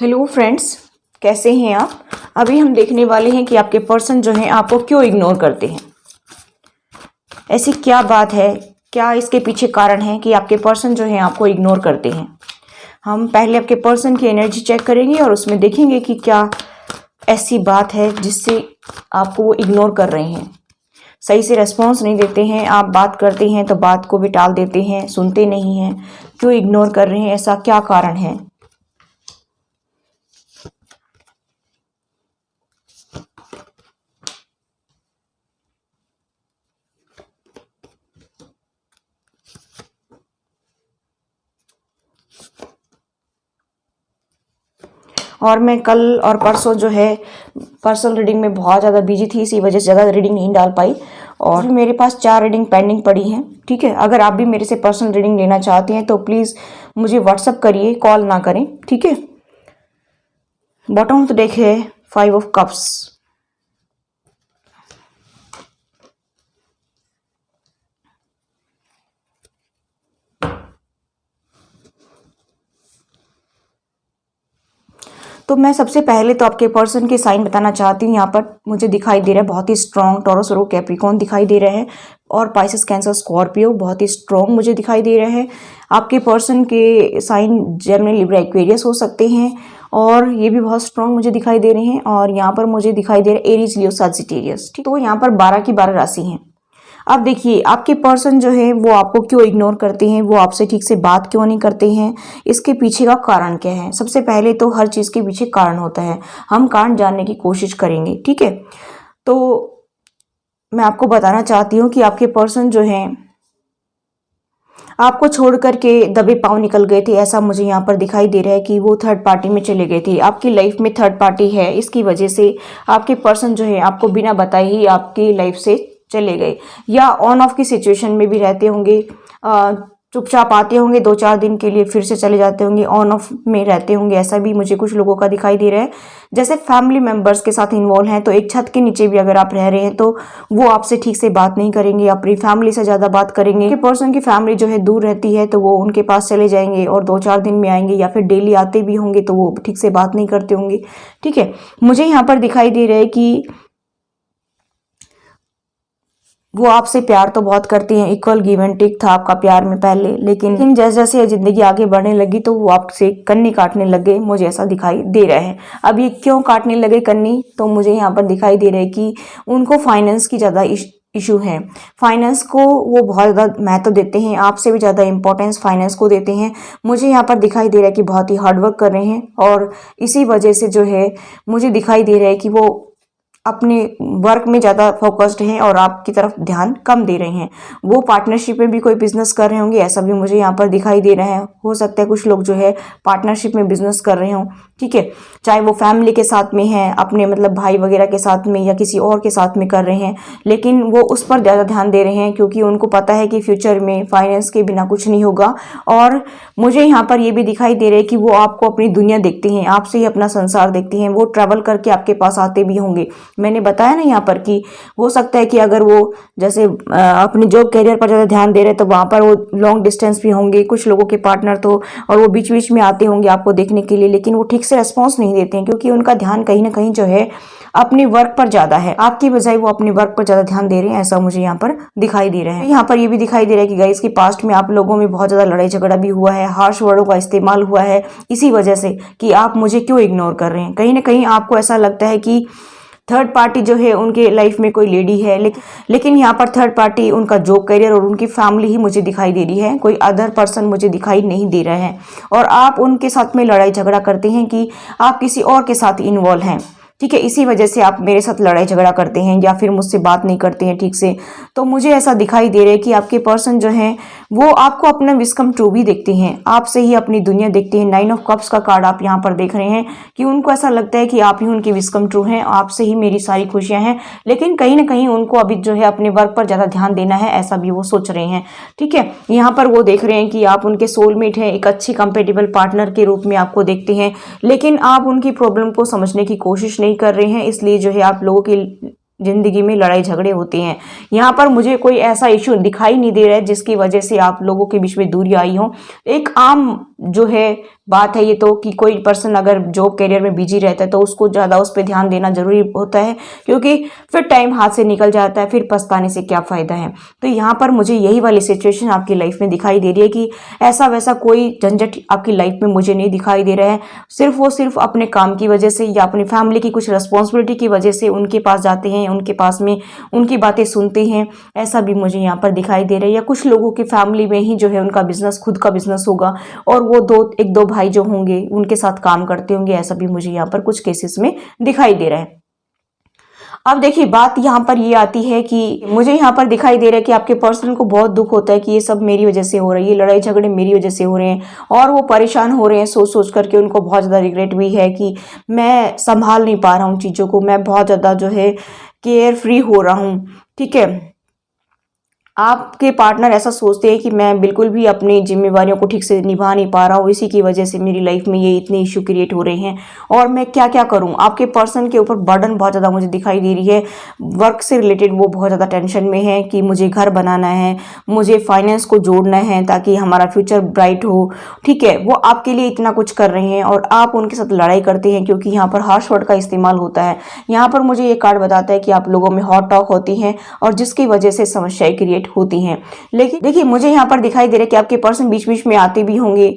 Hello friends, कैसे हैं आप। अभी हम देखने वाले हैं कि आपके पर्सन जो हैं आपको क्यों इग्नोर करते हैं। ऐसी क्या बात है, क्या इसके पीछे कारण है कि आपके पर्सन जो हैं आपको इग्नोर करते हैं। हम पहले आपके पर्सन की एनर्जी चेक करेंगे और उसमें देखेंगे कि क्या ऐसी बात है जिससे आपको वो इग्नोर कर रहे हैं। सही से रेस्पॉन्स नहीं देते हैं, आप बात करते हैं तो बात को भी टाल देते हैं, सुनते नहीं हैं। क्यों इग्नोर कर रहे हैं, ऐसा क्या कारण है। और मैं कल और परसों जो है पर्सनल रीडिंग में बहुत ज़्यादा बिजी थी, इसी वजह से ज़्यादा रीडिंग नहीं डाल पाई। और मेरे पास 4 रीडिंग पेंडिंग पड़ी हैं। ठीक है, अगर आप भी मेरे से पर्सनल रीडिंग लेना चाहते हैं तो प्लीज़ मुझे व्हाट्सअप करिए, कॉल ना करें। ठीक है। बॉटम ऑफ द डेक है 5 ऑफ कप्स। तो मैं सबसे पहले तो आपके पर्सन के साइन बताना चाहती हूँ। यहाँ पर मुझे दिखाई दे रहा है बहुत ही स्ट्रॉन्ग टॉरस और कैप्रिकॉर्न दिखाई दे रहे हैं, और पाइसेस, कैंसर, स्कॉर्पियो बहुत ही स्ट्रॉन्ग मुझे दिखाई दे रहे हैं। आपके पर्सन के साइन जेमिनी, लिब्रा, एक्वेरियस हो सकते हैं, और ये भी बहुत स्ट्रॉन्ग मुझे दिखाई दे रहे हैं। और यहाँ पर मुझे दिखाई दे रहा है एरीज, लियो, सजिटेरियस। ठीक, तो यहाँ पर 12 की 12 राशि हैं। अब देखिए आपके पर्सन जो है वो आपको क्यों इग्नोर करते हैं, वो आपसे ठीक से बात क्यों नहीं करते हैं, इसके पीछे का कारण क्या है। सबसे पहले तो हर चीज़ के पीछे कारण होता है, हम कारण जानने की कोशिश करेंगे। ठीक है, तो मैं आपको बताना चाहती हूँ कि आपके पर्सन जो हैं आपको छोड़ करके दबे पाँव निकल गए थे। ऐसा मुझे यहाँ पर दिखाई दे रहा है कि वो थर्ड पार्टी में चले गए थे। आपकी लाइफ में थर्ड पार्टी है, इसकी वजह से आपके पर्सन जो है आपको बिना बताए ही आपकी लाइफ से चले गए, या ऑन ऑफ की सिचुएशन में भी रहते होंगे। चुपचाप आते होंगे 2-4 दिन के लिए, फिर से चले जाते होंगे, ऑन ऑफ में रहते होंगे। ऐसा भी मुझे कुछ लोगों का दिखाई दे रहा है। जैसे फैमिली मेंबर्स के साथ इन्वॉल्व हैं, तो एक छत के नीचे भी अगर आप रह रहे हैं तो वो आपसे ठीक से बात नहीं करेंगे, अपनी फैमिली से ज़्यादा बात करेंगे। कि पर्सन की फैमिली जो है दूर रहती है तो वो उनके पास चले जाएंगे और 2-4 दिन में आएंगे, या फिर डेली आते भी होंगे तो वो ठीक से बात नहीं करते होंगे। ठीक है, मुझे यहाँ पर दिखाई दे रहा है कि वो आपसे प्यार तो बहुत करती हैं, इक्वल गिव एंड टेक था आपका प्यार में पहले, लेकिन जैसे जैसे जिंदगी आगे बढ़ने लगी तो वो आपसे कन्नी काटने लगे, मुझे ऐसा दिखाई दे रहा है। अब ये क्यों काटने लगे कन्नी, तो मुझे यहाँ पर दिखाई दे रहा है कि उनको फाइनेंस की ज़्यादा इशू है। फाइनेंस को वो बहुत ज़्यादा महत्व देते हैं, आपसे भी ज़्यादा इंपॉर्टेंस फाइनेंस को देते हैं। मुझे यहाँ पर दिखाई दे रहा है कि बहुत ही हार्डवर्क कर रहे हैं, और इसी वजह से जो है मुझे दिखाई दे रहा है कि वो अपने वर्क में ज़्यादा फोकस्ड हैं और आपकी तरफ ध्यान कम दे रहे हैं। वो पार्टनरशिप में भी कोई बिजनेस कर रहे होंगे, ऐसा भी मुझे यहाँ पर दिखाई दे रहा है। हो सकता है कुछ लोग जो है पार्टनरशिप में बिजनेस कर रहे हों। ठीक है, चाहे वो फैमिली के साथ में है, अपने मतलब भाई वगैरह के साथ में, या किसी और के साथ में कर रहे हैं, लेकिन वो उस पर ज़्यादा ध्यान दे रहे हैं क्योंकि उनको पता है कि फ्यूचर में फाइनेंस के बिना कुछ नहीं होगा। और मुझे यहाँ पर ये भी दिखाई दे रहा है कि वो आपको अपनी दुनिया देखते हैं, आपसे ही अपना संसार देखते हैं। वो ट्रैवल करके आपके पास आते भी होंगे। मैंने बताया ना यहाँ पर कि हो सकता है कि अगर वो जैसे अपने जॉब कैरियर पर ज़्यादा ध्यान दे रहे हैं तो वहाँ पर वो लॉन्ग डिस्टेंस भी होंगे कुछ लोगों के पार्टनर तो, और वो बीच बीच में आते होंगे आपको देखने के लिए, लेकिन वो ठीक से रेस्पॉन्स नहीं देते हैं क्योंकि उनका ध्यान कहीं ना कहीं जो है अपने वर्क पर ज़्यादा है। आपकी बजाय वो अपने वर्क पर ज़्यादा ध्यान दे रहे हैं, ऐसा मुझे यहाँ पर दिखाई दे रहा है। यहाँ पर ये भी दिखाई दे रहा है कि गाइस की पास्ट में आप लोगों में बहुत ज़्यादा लड़ाई झगड़ा भी हुआ है, हार्श वर्डों का इस्तेमाल हुआ है, इसी वजह से कि आप मुझे क्यों इग्नोर कर रहे हैं। कहीं ना कहीं आपको ऐसा लगता है कि थर्ड पार्टी जो है उनके लाइफ में कोई लेडी है, लेकिन यहाँ पर थर्ड पार्टी उनका जॉब करियर और उनकी फैमिली ही मुझे दिखाई दे रही है, कोई अदर पर्सन मुझे दिखाई नहीं दे रहा है। और आप उनके साथ में लड़ाई झगड़ा करते हैं कि आप किसी और के साथ इन्वॉल्व हैं। ठीक है, इसी वजह से आप मेरे साथ लड़ाई झगड़ा करते हैं या फिर मुझसे बात नहीं करते हैं ठीक से। तो मुझे ऐसा दिखाई दे रहा है कि आपके पर्सन जो हैं वो आपको अपना विस्कम ट्रू भी देखते हैं, आपसे ही अपनी दुनिया देखते हैं। 9 ऑफ कप्स का कार्ड आप यहाँ पर देख रहे हैं कि उनको ऐसा लगता है कि आप ही उनके विस्कम ट्रू हैं, आपसे ही मेरी सारी खुशियाँ हैं, लेकिन कहीं ना कहीं उनको अभी जो है अपने वर्क पर ज़्यादा ध्यान देना है, ऐसा भी वो सोच रहे हैं। ठीक है, यहाँ पर वो देख रहे हैं कि आप उनके सोलमेट हैं, एक अच्छी कंपेटेबल पार्टनर के रूप में आपको देखते हैं, लेकिन आप उनकी प्रॉब्लम को समझने की कोशिश नहीं कर रहे हैं, इसलिए जो है आप लोगों की जिंदगी में लड़ाई झगड़े होते हैं। यहाँ पर मुझे कोई ऐसा इशू दिखाई नहीं दे रहा है जिसकी वजह से आप लोगों के बीच में दूरी आई हो। एक आम जो है बात है ये तो कि कोई पर्सन अगर जॉब करियर में बिजी रहता है तो उसको ज़्यादा उस पर ध्यान देना जरूरी होता है, क्योंकि फिर टाइम हाथ से निकल जाता है, फिर पछताने से क्या फ़ायदा है। तो यहाँ पर मुझे यही वाली सिचुएशन आपकी लाइफ में दिखाई दे रही है कि ऐसा वैसा कोई झंझट आपकी लाइफ में मुझे नहीं दिखाई दे रहा है। सिर्फ अपने काम की वजह से या अपनी फैमिली की कुछ रिस्पॉन्सिबिलिटी की वजह से उनके पास जाते हैं, उनके पास में उनकी बातें सुनते हैं, ऐसा भी मुझे यहाँ पर दिखाई दे रहा है। या कुछ लोगों की फैमिली में ही जो है उनका बिजनेस, खुद का बिजनेस होगा और वो एक दो भाई जो होंगे उनके साथ काम करते होंगे, ऐसा भी मुझे यहाँ पर कुछ केसेस में दिखाई दे रहा है। अब देखिए बात यहाँ पर ये आती है कि मुझे यहाँ पर दिखाई दे रहा है कि आपके पर्सन को बहुत दुख होता है कि ये सब मेरी वजह से हो रहा है, ये लड़ाई झगड़े मेरी वजह से हो रहे हैं, और वो परेशान हो रहे हैं सोच सोच करके। उनको बहुत ज़्यादा रिग्रेट भी है कि मैं संभाल नहीं पा रहा हूँ चीज़ों को, मैं बहुत ज़्यादा जो है केयर फ्री हो रहा हूँ। ठीक है, आपके पार्टनर ऐसा सोचते हैं कि मैं बिल्कुल भी अपनी जिम्मेवारियों को ठीक से निभा नहीं पा रहा हूँ, इसी की वजह से मेरी लाइफ में ये इतने इशू क्रिएट हो रहे हैं और मैं क्या क्या करूँ। आपके पर्सन के ऊपर बर्डन बहुत ज़्यादा मुझे दिखाई दे रही है। वर्क से रिलेटेड वो बहुत ज़्यादा टेंशन में है कि मुझे घर बनाना है, मुझे फाइनेंस को जोड़ना है ताकि हमारा फ्यूचर ब्राइट हो। ठीक है, वो आपके लिए इतना कुछ कर रहे हैं और आप उनके साथ लड़ाई करते हैं, क्योंकि यहाँ पर हार्श वर्ड का इस्तेमाल होता है। यहाँ पर मुझे ये कार्ड बताता है कि आप लोगों में हॉट टॉक होती है और जिसकी वजह से समस्याएं क्रिएट होती हैं। लेकिन देखिए मुझे यहाँ पर दिखाई दे रहा है कि आपके पर्सन बीच बीच में आते भी होंगे।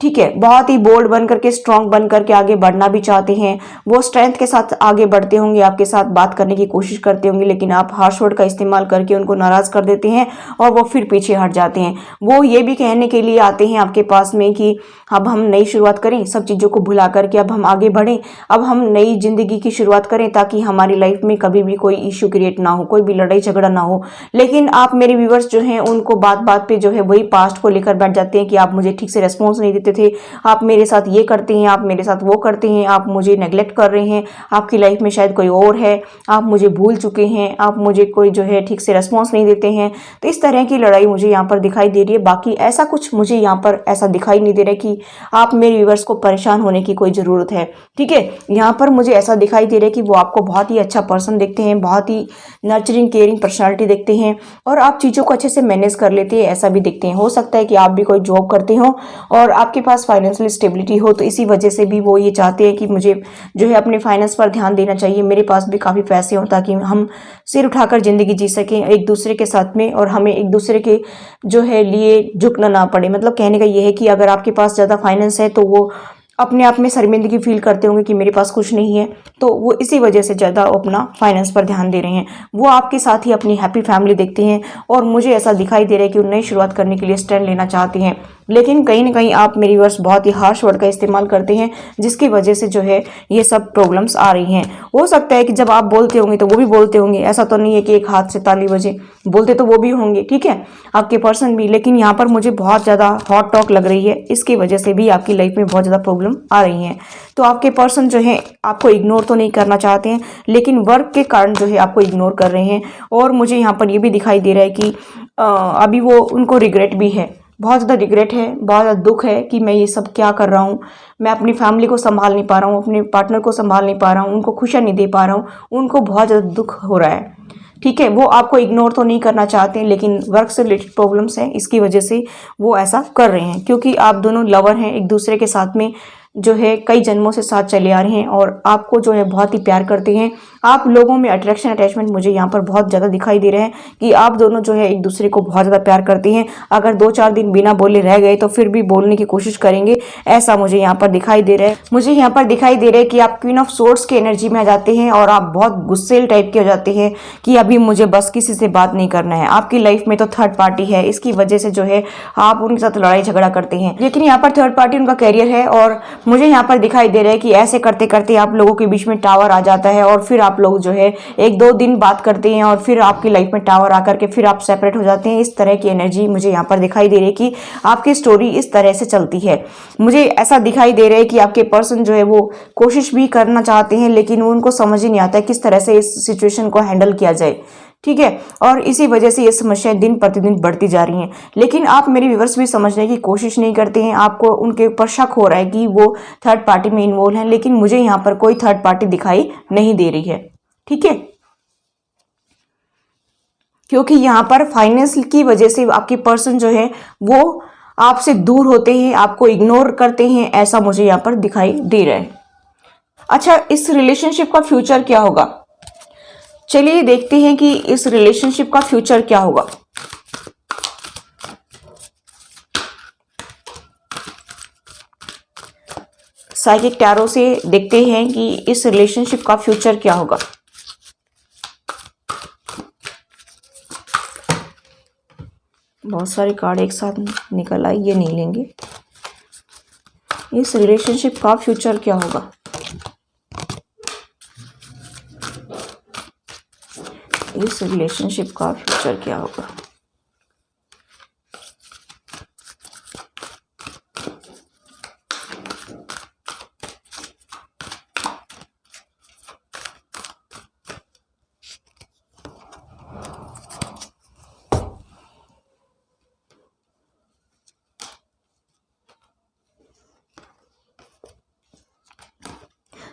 ठीक है, बहुत ही बोल्ड बन करके, स्ट्रांग बन करके आगे बढ़ना भी चाहते हैं। वो स्ट्रेंथ के साथ आगे बढ़ते होंगे, आपके साथ बात करने की कोशिश करते होंगे, लेकिन आप हार्श वर्ड का इस्तेमाल करके उनको नाराज कर देते हैं और वो फिर पीछे हट जाते हैं। वो ये भी कहने के लिए आते हैं आपके पास में कि अब हम नई शुरुआत करें, सब चीज़ों को भुला करके अब हम आगे बढ़ें, अब हम नई जिंदगी की शुरुआत करें ताकि हमारी लाइफ में कभी भी कोई इश्यू क्रिएट ना हो, कोई भी लड़ाई झगड़ा ना हो। लेकिन आप मेरे व्यूअर्स जो हैं उनको बात बात पे जो है वही पास्ट को लेकर बैठ जाते हैं कि आप मुझे ठीक से रेस्पॉन्स नहीं देते थे, आप मेरे साथ ये करते हैं, आप मेरे साथ वो करते हैं, आप मुझे नेग्लेक्ट कर रहे हैं, आपकी लाइफ में शायद कोई और है, आप मुझे भूल चुके हैं, आप मुझे कोई जो है ठीक से रेस्पॉन्स नहीं देते हैं। तो इस तरह की लड़ाई मुझे यहाँ पर दिखाई दे रही है। बाकी ऐसा कुछ मुझे यहाँ पर ऐसा दिखाई नहीं दे रहा है कि आप मेरे व्यूअर्स को परेशान होने की कोई ज़रूरत है। ठीक है, यहाँ पर मुझे ऐसा दिखाई दे रहा है कि वो आपको बहुत ही अच्छा पर्सन देखते हैं, बहुत ही नर्चरिंग केयरिंग पर्सनालिटी देखते हैं और आप चीज़ों को अच्छे से मैनेज कर लेते हैं, ऐसा भी देखते हैं। हो सकता है कि आप भी कोई जॉब करते हो और आपके पास फाइनेंशियल स्टेबिलिटी हो, तो इसी वजह से भी वो ये चाहते हैं कि मुझे जो है अपने फाइनेंस पर ध्यान देना चाहिए, मेरे पास भी काफ़ी पैसे हों ताकि हम सिर उठाकर ज़िंदगी जी सकें एक दूसरे के साथ में, और हमें एक दूसरे के जो है लिए झुकना ना पड़े। मतलब कहने का ये है कि अगर आपके पास ज़्यादा फाइनेंस है तो वो अपने आप में शर्मिंदगी फील करते होंगे कि मेरे पास कुछ नहीं है, तो वो इसी वजह से ज़्यादा अपना फाइनेंस पर ध्यान दे रहे हैं। वो आपके साथ ही अपनी हैप्पी फैमिली देखते हैं और मुझे ऐसा दिखाई दे रहा है कि वो नई शुरुआत करने के लिए स्टैंड लेना चाहते हैं। लेकिन कहीं ना कहीं आप मेरी वर्स बहुत ही हार्श वर्ड का इस्तेमाल करते हैं, जिसकी वजह से जो है ये सब प्रॉब्लम्स आ रही हैं। हो सकता है कि जब आप बोलते होंगे तो वो भी बोलते होंगे, ऐसा तो नहीं है कि एक हाथ से ताली बजे, बोलते तो वो भी होंगे। ठीक है, आपके पर्सन भी, लेकिन यहाँ पर मुझे बहुत ज़्यादा हॉट टॉक लग रही है, इसकी वजह से भी आपकी लाइफ में बहुत ज़्यादा प्रॉब्लम आ रही हैं। तो आपके पर्सन जो है आपको इग्नोर तो नहीं करना चाहते हैं, लेकिन वर्क के कारण जो है आपको इग्नोर कर रहे हैं। और मुझे यहाँ पर ये भी दिखाई दे रहा है कि अभी वो उनको रिग्रेट भी है, बहुत ज़्यादा रिग्रेट है, बहुत ज़्यादा दुख है कि मैं ये सब क्या कर रहा हूँ, मैं अपनी फैमिली को संभाल नहीं पा रहा हूँ, अपने पार्टनर को संभाल नहीं पा रहा हूँ, उनको खुशियाँ नहीं दे पा रहा हूँ, उनको बहुत ज़्यादा दुख हो रहा है। ठीक है, वो आपको इग्नोर तो नहीं करना चाहते हैं, लेकिन वर्क से रिलेटेड प्रॉब्लम्स हैं, इसकी वजह से वो ऐसा कर रहे हैं, क्योंकि आप दोनों लवर हैं, एक दूसरे के साथ में जो है कई जन्मों से साथ चले आ रहे हैं और आपको जो है बहुत ही प्यार करते हैं। आप लोगों में अट्रैक्शन अटैचमेंट मुझे यहाँ पर बहुत ज़्यादा दिखाई दे रहा है कि आप दोनों जो है एक दूसरे को बहुत ज़्यादा प्यार करते हैं। अगर 2-4 दिन बिना बोले रह गए तो फिर भी बोलने की कोशिश करेंगे, ऐसा मुझे यहाँ पर दिखाई दे रहा है। मुझे यहाँ पर दिखाई दे रहा है कि आप क्वीन ऑफ सोर्ड्स की एनर्जी में आ जाते हैं और आप बहुत गुस्सेल टाइप के हो जाते हैं कि अभी मुझे बस किसी से बात नहीं करना है। आपकी लाइफ में तो थर्ड पार्टी है, इसकी वजह से जो है आप उनके साथ लड़ाई झगड़ा करते हैं, लेकिन यहाँ पर थर्ड पार्टी उनका कैरियर है। और मुझे यहाँ पर दिखाई दे रहा है कि ऐसे करते करते आप लोगों के बीच में टावर आ जाता है और फिर आप लोग जो है 1-2 दिन बात करते हैं और फिर आपकी लाइफ में टावर आकर के फिर आप सेपरेट हो जाते हैं। इस तरह की एनर्जी मुझे यहाँ पर दिखाई दे रही है कि आपकी स्टोरी इस तरह से चलती है। मुझे ऐसा दिखाई दे रहा है कि आपके पर्सन जो है वो कोशिश भी करना चाहते हैं, लेकिन उनको समझ ही नहीं आता है किस तरह से इस सिचुएशन को हैंडल किया जाए। ठीक है, और इसी वजह से ये समस्याएं दिन प्रतिदिन बढ़ती जा रही हैं। लेकिन आप मेरे व्यूअर्स भी समझने की कोशिश नहीं करते हैं, आपको उनके ऊपर शक हो रहा है कि वो थर्ड पार्टी में इन्वॉल्व हैं, लेकिन मुझे यहाँ पर कोई थर्ड पार्टी दिखाई नहीं दे रही है। ठीक है, क्योंकि यहाँ पर फाइनेंस की वजह से आपके पर्सन जो है वो आपसे दूर होते हैं, आपको इग्नोर करते हैं, ऐसा मुझे यहाँ पर दिखाई दे रहा है। अच्छा, इस रिलेशनशिप का फ्यूचर क्या होगा? चलिए देखते हैं कि इस रिलेशनशिप का फ्यूचर क्या होगा। साइकिक टैरो से देखते हैं कि इस रिलेशनशिप का फ्यूचर क्या होगा। बहुत सारे कार्ड एक साथ निकल आए, ये नहीं लेंगे। इस रिलेशनशिप का फ्यूचर क्या होगा? इस रिलेशनशिप का फ्यूचर क्या होगा?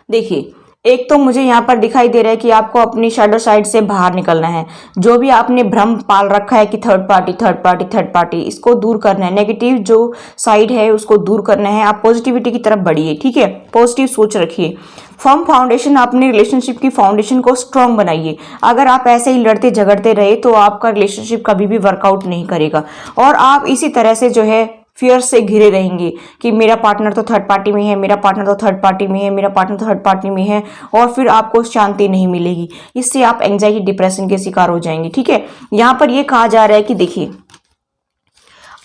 देखिए, एक तो मुझे यहाँ पर दिखाई दे रहा है कि आपको अपनी शैडो साइड से बाहर निकलना है। जो भी आपने भ्रम पाल रखा है कि थर्ड पार्टी, इसको दूर करना है। नेगेटिव जो साइड है उसको दूर करना है। आप पॉजिटिविटी की तरफ बढ़िए, ठीक है। पॉजिटिव सोच रखिए। फर्म फाउंडेशन, अपने रिलेशनशिप की फाउंडेशन को स्ट्रांग बनाइए। अगर आप ऐसे ही लड़ते झगड़ते रहे तो आपका रिलेशनशिप कभी भी वर्कआउट नहीं करेगा और आप इसी तरह से जो है फियर से घिरे रहेंगे कि मेरा पार्टनर तो थर्ड पार्टी में है, मेरा पार्टनर तो थर्ड पार्टी में है, मेरा पार्टनर तो थर्ड पार्टी में है, और फिर आपको शांति नहीं मिलेगी। इससे आप एंजाइटी डिप्रेशन के शिकार हो जाएंगे, ठीक है। यहाँ पर ये कहा जा रहा है कि देखिए,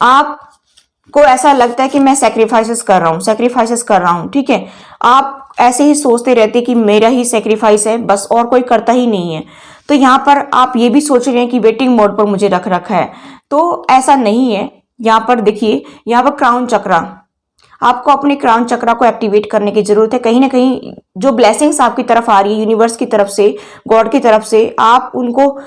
आपको ऐसा लगता है कि मैं सेक्रीफाइसेस कर रहा हूँ, ठीक है। आप ऐसे ही सोचते रहते कि मेरा ही सेक्रीफाइस है बस, और कोई करता ही नहीं है। तो यहाँ पर आप ये भी सोच रहे हैं कि वेटिंग मोड पर मुझे रख रखा है, तो ऐसा नहीं है। यहाँ पर देखिए, यहाँ पर क्राउन चक्रा, आपको अपने क्राउन चक्रा को एक्टिवेट करने की जरूरत है। कहीं ना कहीं जो ब्लेसिंग्स आपकी तरफ आ रही है यूनिवर्स की तरफ से, गॉड की तरफ से, आप उनको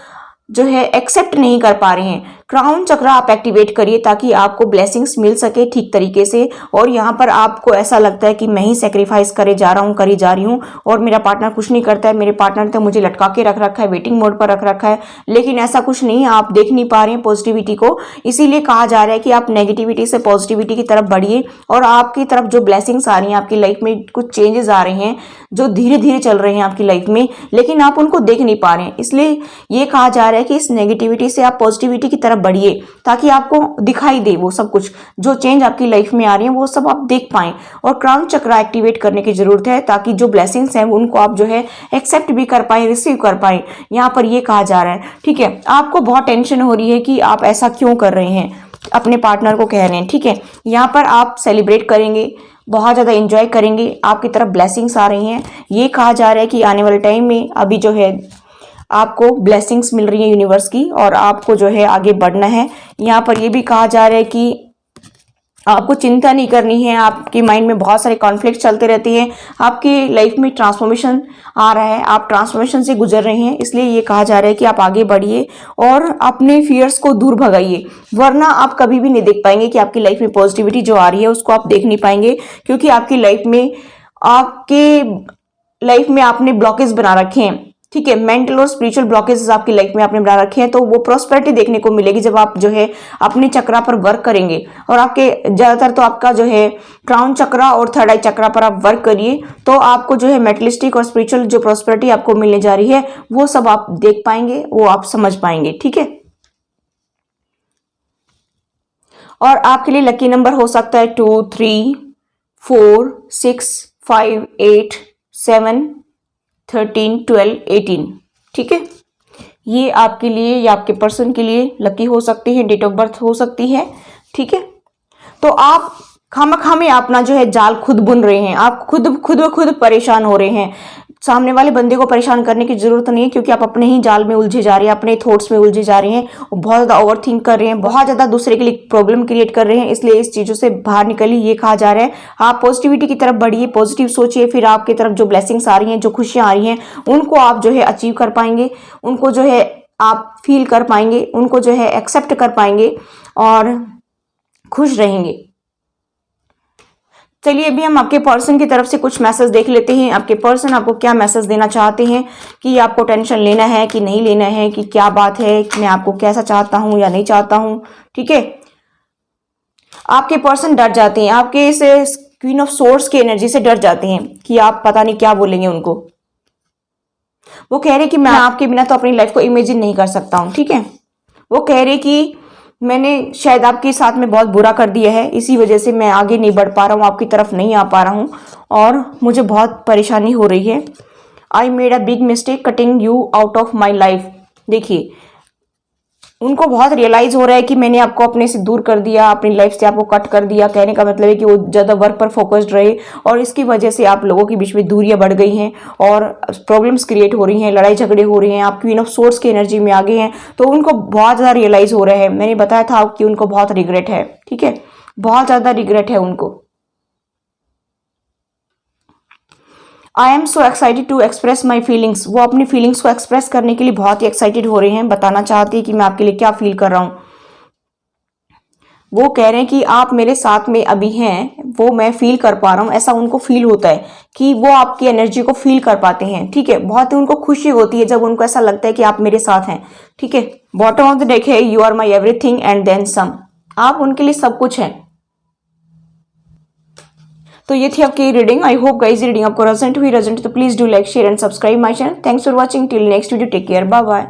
जो है एक्सेप्ट नहीं कर पा रहे हैं। क्राउन चक्रा आप एक्टिवेट करिए ताकि आपको ब्लेसिंग्स मिल सके ठीक तरीके से। और यहाँ पर आपको ऐसा लगता है कि मैं ही सेक्रीफाइस करे जा रहा हूँ, करी जा रही हूँ, और मेरा पार्टनर कुछ नहीं करता है, मेरे पार्टनर तो मुझे लटका के रख रखा है, वेटिंग मोड पर रख रखा है। लेकिन ऐसा कुछ नहीं, आप देख नहीं पा रहे हैं पॉजिटिविटी को। इसीलिए कहा जा रहा है कि आप नेगेटिविटी से पॉजिटिविटी की तरफ बढ़िए, और आपकी तरफ जो ब्लेसिंग्स आ रही हैं, आपकी लाइफ में कुछ चेंजेस आ रहे हैं जो धीरे धीरे चल रहे हैं आपकी लाइफ में, लेकिन आप उनको देख नहीं पा रहे हैं। इसलिए ये कहा जा रहा है कि इस नेगेटिविटी से आप पॉजिटिविटी की तरफ बढ़िए ताकि आपको दिखाई दे वो सब कुछ, जो चेंज आपकी लाइफ में आ रही है वो सब आप देख पाएं। और क्राउन चक्रा एक्टिवेट करने की जरूरत है ताकि जो ब्लेसिंग्स हैं उनको आप जो है एक्सेप्ट भी कर पाए, रिसीव कर पाए। यहाँ पर ये कहा जा रहा है, ठीक है। आपको बहुत टेंशन हो रही है कि आप ऐसा क्यों कर रहे हैं, अपने पार्टनर को कह रहे हैं, ठीक है। यहाँ पर आप सेलिब्रेट करेंगे, बहुत ज़्यादा एंजॉय करेंगे, आपकी तरफ ब्लेसिंग्स आ रही हैं। ये कहा जा रहा है कि आने वाले टाइम में अभी जो है आपको ब्लेसिंग्स मिल रही है यूनिवर्स की, और आपको जो है आगे बढ़ना है। यहाँ पर ये भी कहा जा रहा है कि आपको चिंता नहीं करनी है। आपके माइंड में बहुत सारे कॉन्फ्लिक्ट चलते रहते हैं, आपकी लाइफ में ट्रांसफॉर्मेशन आ रहा है, आप ट्रांसफॉर्मेशन से गुजर रहे हैं। इसलिए ये कहा जा रहा है कि आप आगे बढ़िए और अपने फियर्स को दूर भगाइए, वरना आप कभी भी नहीं देख पाएंगे कि आपकी लाइफ में पॉजिटिविटी जो आ रही है उसको आप देख नहीं पाएंगे। क्योंकि आपकी लाइफ में आपने ब्लॉकेज बना रखे हैं, ठीक है। मेंटल और स्पिरिचुअल ब्लॉकेजेस आपकी लाइफ में आपने बना रखे हैं, तो वो प्रॉस्पेरिटी देखने को मिलेगी जब आप जो है अपने चक्रा पर वर्क करेंगे। और आपके ज्यादातर तो आपका जो है क्राउन चक्रा और थर्ड आई चक्रा पर आप वर्क करिए, तो आपको जो है मेटलिस्टिक और स्पिरिचुअल जो प्रॉस्पेरिटी आपको मिलने जा रही है वो सब आप देख पाएंगे, वो आप समझ पाएंगे, ठीक है। और आपके लिए लकी नंबर हो सकता है 2, 3, 4, 6, 5, 8, 7, 13, 12, 18, ठीक है। ये आपके लिए या आपके पर्सन के लिए लकी हो सकती है, डेट ऑफ बर्थ हो सकती है, ठीक है। तो आप खामखामे अपना जो है जाल खुद बुन रहे हैं, आप खुद परेशान हो रहे हैं। सामने वाले बंदे को परेशान करने की जरूरत नहीं है, क्योंकि आप अपने ही जाल में उलझे जा रहे हैं, अपने थॉट्स में उलझे जा रहे हैं, बहुत ज्यादा ओवर थिंक कर रहे हैं, बहुत ज्यादा दूसरे के लिए प्रॉब्लम क्रिएट कर रहे हैं। इसलिए इस चीजों से बाहर निकलिए, ये कहा जा रहा है। आप पॉजिटिविटी की तरफ बढ़िए, पॉजिटिव सोचिए, फिर आपकी तरफ जो ब्लेसिंग्स आ रही हैं, जो खुशियां आ रही हैं, उनको आप जो है अचीव कर पाएंगे, उनको जो है आप फील कर पाएंगे, उनको जो है एक्सेप्ट कर पाएंगे और खुश रहेंगे। चलिए अभी हम आपके पर्सन की तरफ से कुछ मैसेज देख लेते हैं। आपके पर्सन आपको क्या मैसेज देना चाहते हैं, कि आपको टेंशन लेना है कि नहीं लेना है, कि क्या बात है, कि मैं आपको कैसा चाहता हूं या नहीं चाहता हूं, ठीक है। आपके पर्सन डर जाते हैं, आपके इस क्वीन ऑफ सोर्स की एनर्जी से डर जाते हैं कि आप पता नहीं क्या बोलेंगे उनको। वो कह रहे कि मैं आपके बिना तो अपनी लाइफ को इमेजिन नहीं कर सकता हूं, ठीक है। वो कह रहे कि मैंने शायद आपके साथ में बहुत बुरा कर दिया है, इसी वजह से मैं आगे नहीं बढ़ पा रहा हूँ, आपकी तरफ नहीं आ पा रहा हूँ और मुझे बहुत परेशानी हो रही है। I made a big mistake cutting you out of my life. देखिए, उनको बहुत रियलाइज हो रहा है कि मैंने आपको अपने से दूर कर दिया, अपनी लाइफ से आपको कट कर दिया। कहने का मतलब है कि वो ज़्यादा वर्क पर फोकस्ड रहे और इसकी वजह से आप लोगों के बीच में दूरियां बढ़ गई हैं और प्रॉब्लम्स क्रिएट हो रही हैं, लड़ाई झगड़े हो रहे हैं, आप क्वीन ऑफ सोर्स की एनर्जी में आ गए हैं। तो उनको बहुत ज़्यादा रियलाइज हो रहा है। मैंने बताया था कि उनको बहुत रिग्रेट है, ठीक है, बहुत ज़्यादा रिग्रेट है उनको। I am so excited to express my feelings. वो अपनी फीलिंग्स को एक्सप्रेस करने के लिए बहुत ही एक्साइटेड हो रहे हैं, बताना चाहती है कि मैं आपके लिए क्या फील कर रहा हूँ। वो कह रहे हैं कि आप मेरे साथ में अभी हैं, वो मैं फील कर पा रहा हूँ, ऐसा उनको फील होता है कि वो आपकी एनर्जी को फील कर पाते हैं, ठीक है। बहुत ही उनको खुशी होती है जब उनको ऐसा लगता है कि आप मेरे साथ हैं, ठीक है। बॉटम ऑफ द डेक है you are my everything and then some. आप उनके लिए सब कुछ हैं। तो ये थी आपकी reading. I hope guys reading आपको रेजोनेट हुई। रेजोनेट तो please do like share and subscribe my channel. Thanks for watching. Till next video, take care, bye bye.